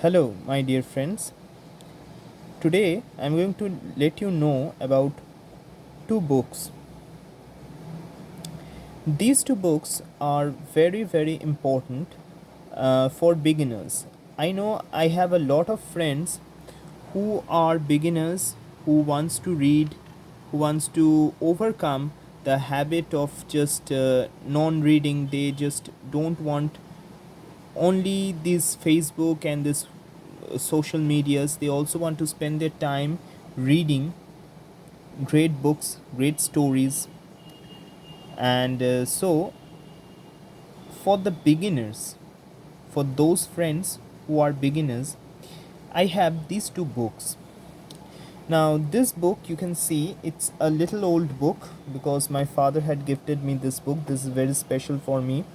Hello, my dear friends. Today I'm going to let you know about two books. These two books are very important for beginners. I know I have a lot of friends who are beginners who wants to read, who wants to overcome the habit of just non-reading. They just don't want only this Facebook and this social medias. They also want to spend their time reading great books, great stories. And so for the beginners, for those friends who are beginners, I have these two books. Now this book, you can see it's a little old book because my father had gifted me this book. This is very special for me.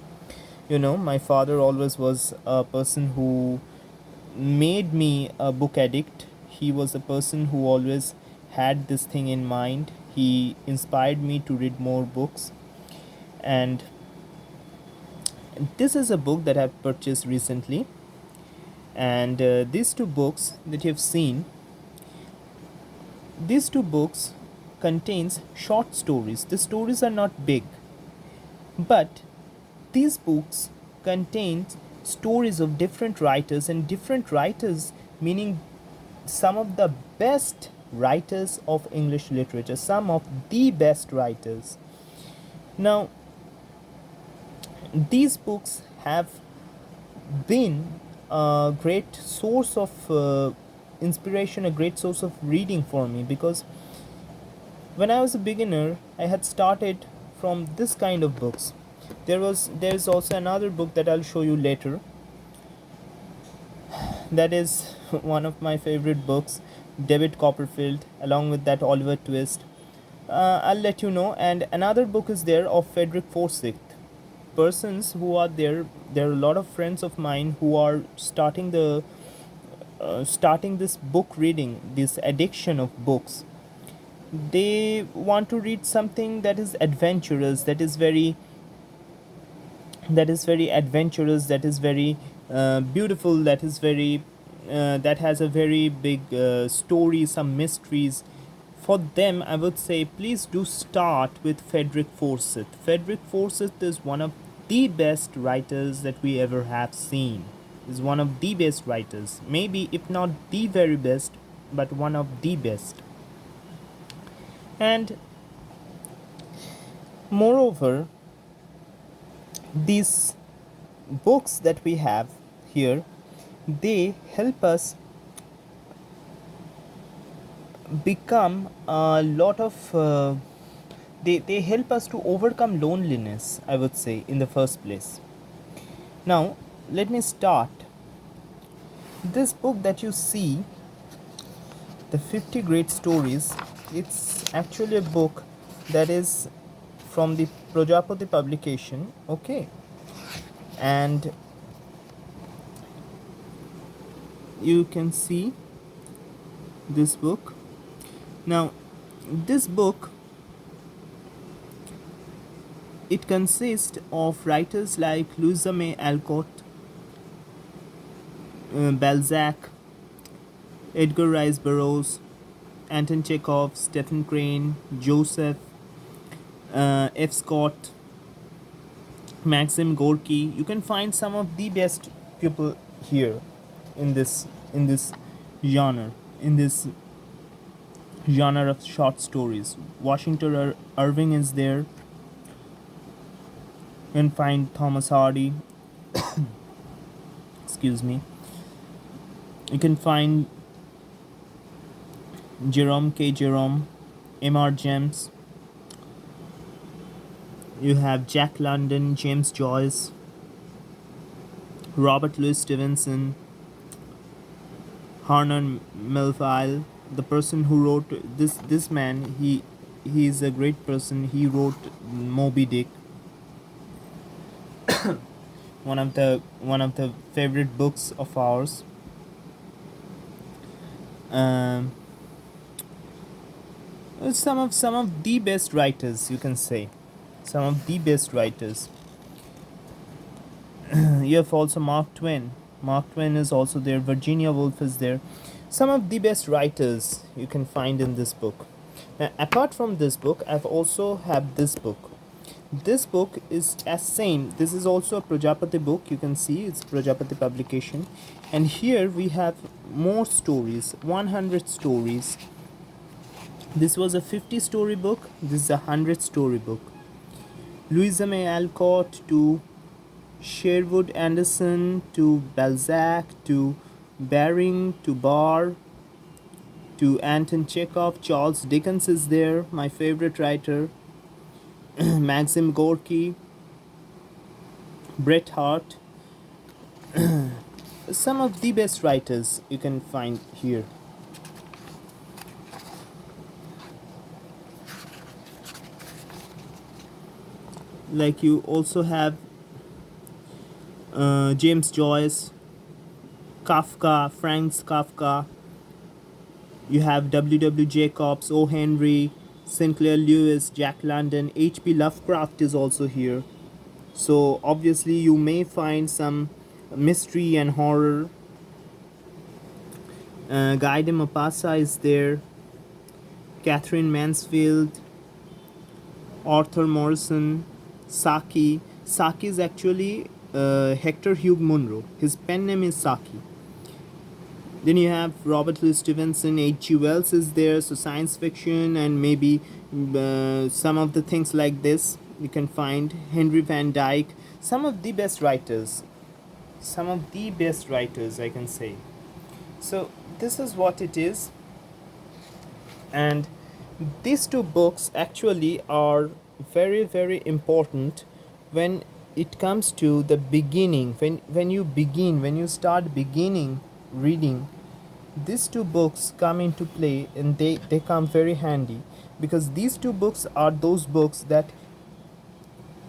My father always was a person who made me a book addict. He was a person who always had this thing in mind. He inspired me to read more books. And this is a book that I've purchased recently. And these two books that you've seen, these two books contains short stories. The stories are not big, but these books contain stories of different writers, and different writers meaning some of the best writers of English literature, some of the best writers. Now, these books have been a great source of inspiration, a great source of reading for me, because when I was a beginner, I had started from this kind of books. There's also another book that I'll show you later. That is one of my favorite books, David Copperfield, along with that Oliver Twist. I'll let you know. And another book is there of Frederick Forsyth. Persons who are there are a lot of friends of mine who are starting this book reading, this addiction of books. They want to read something that is adventurous, that is very adventurous, that is very beautiful, that has a very big story, some mysteries. For them, I would say, please do start with Frederick Forsyth. Frederick Forsyth is one of the best writers that we ever have seen. Is one of the best writers, maybe if not the very best, but one of the best. And moreover, these books that we have here, they help us become a lot of they help us to overcome loneliness, I would say, in the first place. Now let me start. This book that you see, the 50 Great Stories, it's actually a book that is from the Prajapati publication. Okay. And you can see this book. Now this book, it consists of writers like Louisa May Alcott, Balzac, Edgar Rice Burroughs, Anton Chekhov, Stephen Crane, Joseph F. Scott, Maxim Gorky. You can find some of the best people here in this genre, in this genre of short stories. Washington Irving is there. You can find Thomas Hardy. Excuse me. You can find Jerome K. Jerome, M.R. James. You have Jack London, James Joyce, Robert Louis Stevenson, Herman Melville, the person who wrote this man. He is a great person. He wrote Moby Dick, one of the favorite books of ours. Um, some of the best writers, you can say, some of the best writers. You have also Mark Twain. Mark Twain is also there. Virginia Woolf is there. Some of the best writers you can find in this book. Now, apart from this book, I've also have this book. This book is as same. This is also a Prajapati book. You can see it's Prajapati publication, and here we have more stories. 100 stories. This was a 50-story book. This is a 100-story book. Louisa May Alcott to Sherwood Anderson to Balzac to Baring to Barr to Anton Chekhov. Charles Dickens is there, my favorite writer. Maxim Gorky, Bret Hart. Some of the best writers you can find here. Like you also have James Joyce, Kafka, Franz Kafka. You have W. Jacobs, O. Henry, Sinclair Lewis, Jack London. H.P. Lovecraft is also here. So obviously you may find some mystery and horror. Guy de Maupassant is there. Catherine Mansfield, Arthur Morrison, Saki. Saki is actually Hector Hugh Munro. His pen name is Saki. Then you have Robert Louis Stevenson, H.G. Wells is there, so science fiction and maybe some of the things like this you can find. Henry Van Dyke, some of the best writers. Some of the best writers, I can say. So this is what it is. And these two books actually are very important when it comes to the beginning. When you start beginning reading, these two books come into play, and they come very handy, because these two books are those books that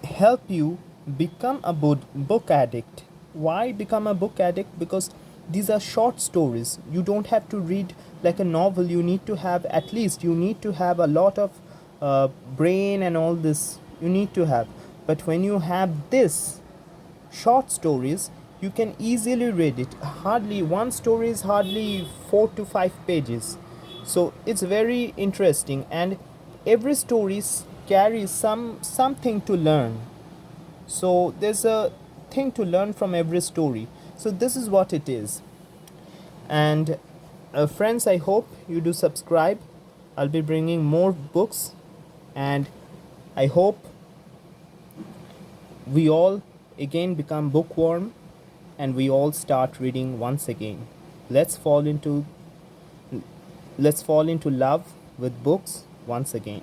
help you become a book addict. Why become a book addict? Because these are short stories. You don't have to read like a novel. You need to have, at least you need to have a lot of brain and all this you need to have. But when you have this short stories, you can easily read it. Hardly one story is hardly 4 to 5 pages, so it's very interesting, and every story carries something to learn. So there's a thing to learn from every story. So this is what it is. And friends, I hope you do subscribe. I'll be bringing more books, and I hope we all again become bookworm, and we all start reading once again. Let's fall into let's fall into love with books once again.